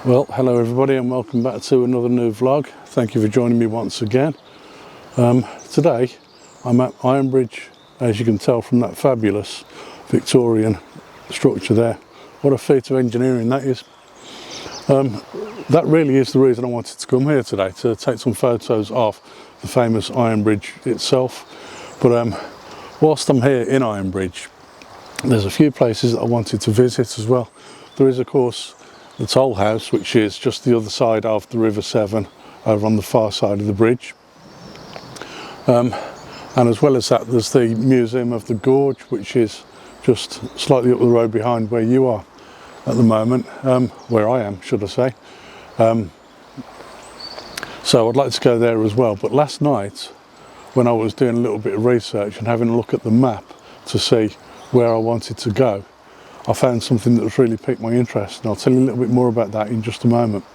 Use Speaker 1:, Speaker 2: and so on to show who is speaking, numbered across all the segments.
Speaker 1: Well, hello everybody and welcome back to another new vlog. Thank you for joining me once again. Today I'm at Ironbridge, as you can tell from that fabulous Victorian structure there. What a feat of engineering that is. That really is the reason I wanted to come here today, to take some photos of the famous Ironbridge itself. But whilst I'm here in Ironbridge, there's a few places that I wanted to visit as well. There is of course the Toll House, which is just the other side of the River Severn, over on the far side of the bridge. And as well as that, there's the Museum of the Gorge, which is just slightly up the road behind where you are at the moment, where I am, should I say. So I'd like to go there as well. But last night, when I was doing a little bit of research and having a look at the map to see where I wanted to go, I found something that was really piqued my interest, and I'll tell you a little bit more about that in just a moment.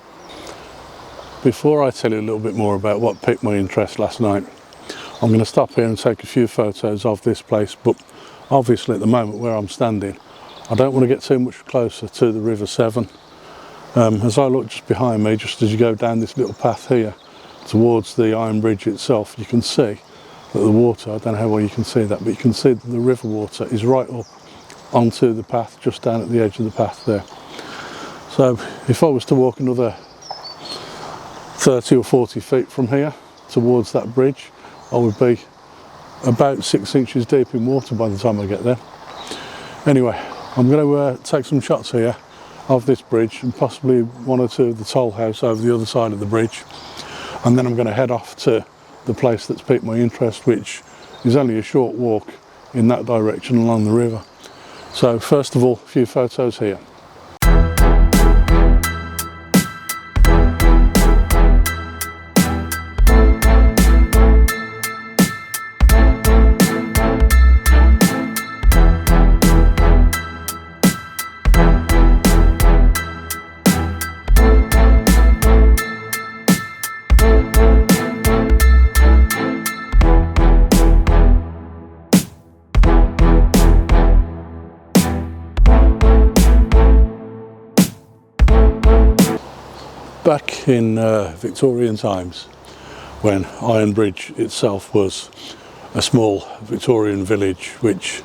Speaker 1: Before I tell you a little bit more about what piqued my interest last night, I'm going to stop here and take a few photos of this place, but obviously at the moment where I'm standing, I don't want to get too much closer to the River Severn. As I look just behind me, just as you go down this little path here towards the Ironbridge itself, you can see that the water, I don't know how well you can see that, but you can see that the river water is right up onto the path, just down at the edge of the path there. So if I was to walk another 30 or 40 feet from here towards that bridge, I would be about 6 inches deep in water by the time I get there. Anyway, I'm going to take some shots here of this bridge and possibly one or two of the Toll House over the other side of the bridge, and then I'm going to head off to the place that's piqued my interest, which is only a short walk in that direction along the river. So first of all, a few photos here. Back in Victorian times, when Ironbridge itself was a small Victorian village which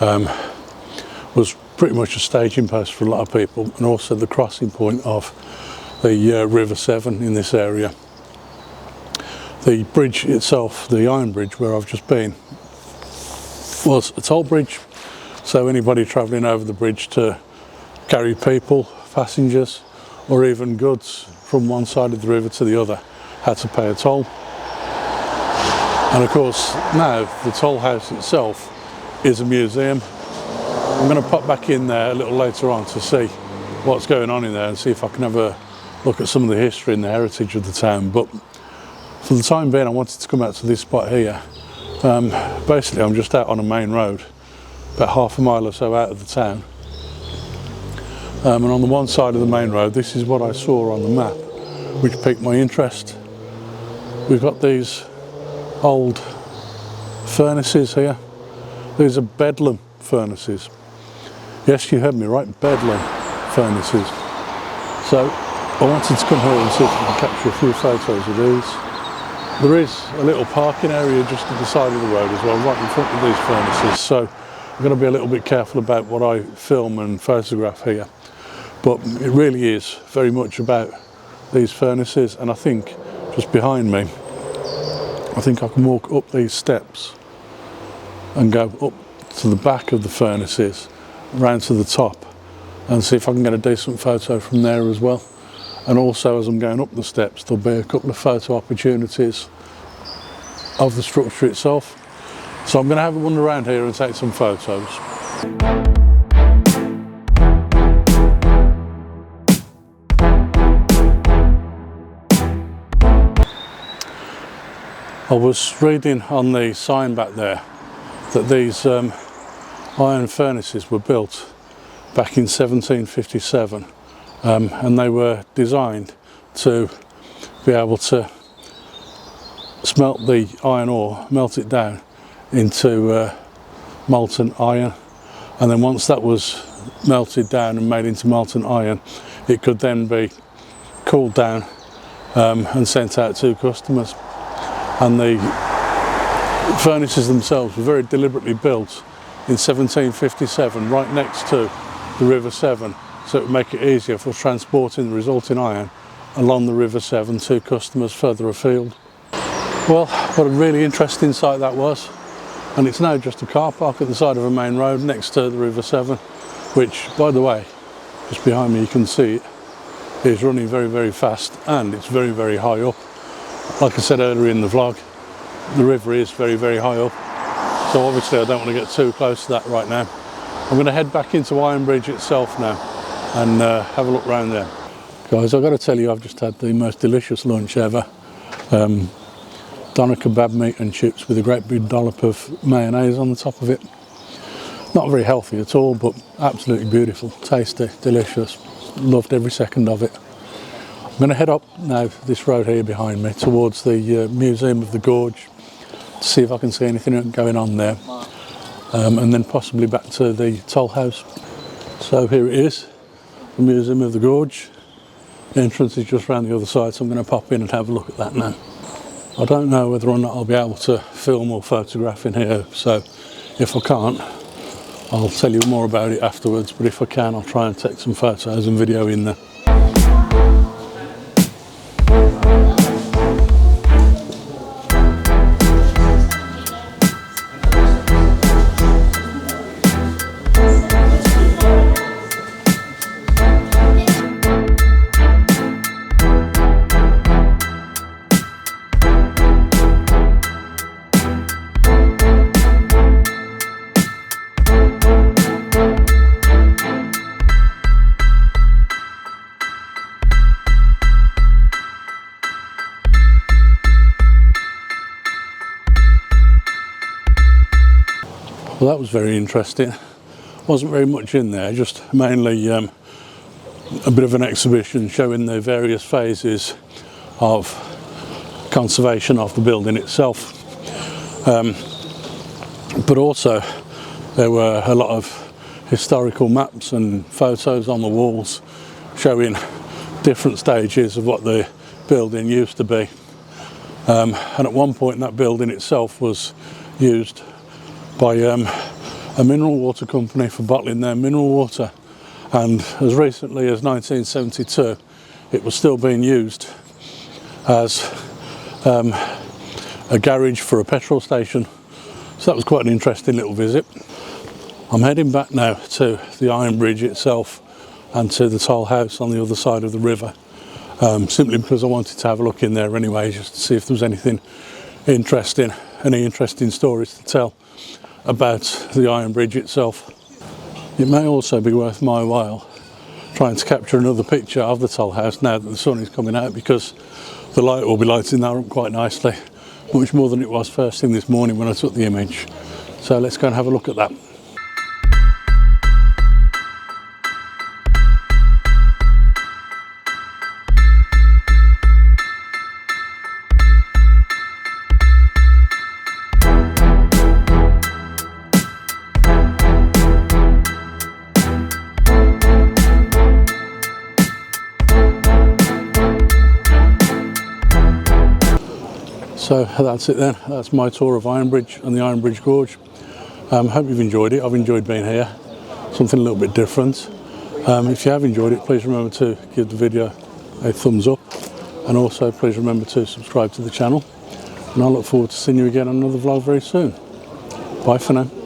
Speaker 1: was pretty much a staging post for a lot of people, and also the crossing point of the River Severn in this area. The bridge itself, the Ironbridge where I've just been, was a toll bridge, so anybody travelling over the bridge to carry people, passengers, or even goods from one side of the river to the other had to pay a toll. And of course now the Toll House itself is a museum. I'm going to pop back in there a little later on to see what's going on in there and see if I can have a look at some of the history and the heritage of the town. But for the time being I wanted to come out to this spot here. Basically I'm just out on a main road, about half a mile or so out of the town. And on the one side of the main road, this is what I saw on the map, which piqued my interest. We've got these old furnaces here. These are Bedlam furnaces. Yes, you heard me right, Bedlam furnaces. So I wanted to come here and see if I can capture a few photos of these. There is a little parking area just at the side of the road as well, right in front of these furnaces. So I'm going to be a little bit careful about what I film and photograph here. But it really is very much about these furnaces, and I think just behind me, I think I can walk up these steps and go up to the back of the furnaces, round to the top, and see if I can get a decent photo from there as well. And also as I'm going up the steps, there'll be a couple of photo opportunities of the structure itself. So I'm going to have a wander around here and take some photos. I was reading on the sign back there that these iron furnaces were built back in 1757, and they were designed to be able to smelt the iron ore, melt it down into molten iron, and then once that was melted down and made into molten iron, it could then be cooled down and sent out to customers. And the furnaces themselves were very deliberately built in 1757 right next to the River Severn, so it would make it easier for transporting the resulting iron along the River Severn to customers further afield. Well, what a really interesting site that was, and it's now just a car park at the side of a main road next to the River Severn, which, by the way, just behind me you can see it, is running very, very fast, and it's very, very high up. Like I said earlier in the vlog, the river is very, very high up, so obviously I don't want to get too close to that right now. I'm going to head back into Ironbridge itself now and have a look around there. Guys, I've got to tell you, I've just had the most delicious lunch ever. Doner kebab meat and chips with a great big dollop of mayonnaise on the top of it. Not very healthy at all, but absolutely beautiful, tasty, delicious. Loved every second of it. I'm going to head up now this road here behind me towards the Museum of the Gorge to see if I can see anything going on there, and then possibly back to the toll house. So here it is, the Museum of the Gorge. The entrance is just around the other side, so I'm going to pop in and have a look at that now. I don't know whether or not I'll be able to film or photograph in here, so if I can't, I'll tell you more about it afterwards, but if I can, I'll try and take some photos and video in there. Well, that was very interesting. Wasn't very much in there, just mainly a bit of an exhibition showing the various phases of conservation of the building itself. But also there were a lot of historical maps and photos on the walls showing different stages of what the building used to be. And at one point that building itself was used by a mineral water company for bottling their mineral water, and as recently as 1972 it was still being used as a garage for a petrol station. So that was quite an interesting little visit. I'm heading back now to the Ironbridge itself and to the toll house on the other side of the river, simply because I wanted to have a look in there anyway, just to see if there was anything interesting, any interesting stories to tell about the Ironbridge itself. It may also be worth my while trying to capture another picture of the toll house now that the sun is coming out, because the light will be lighting that up quite nicely, much more than it was first thing this morning when I took the image. So let's go and have a look at that. So that's it then, that's my tour of Ironbridge and the Ironbridge Gorge. Hope you've enjoyed it. I've enjoyed being here, something a little bit different. If you have enjoyed it, please remember to give the video a thumbs up, and also please remember to subscribe to the channel, and I look forward to seeing you again on another vlog very soon. Bye for now.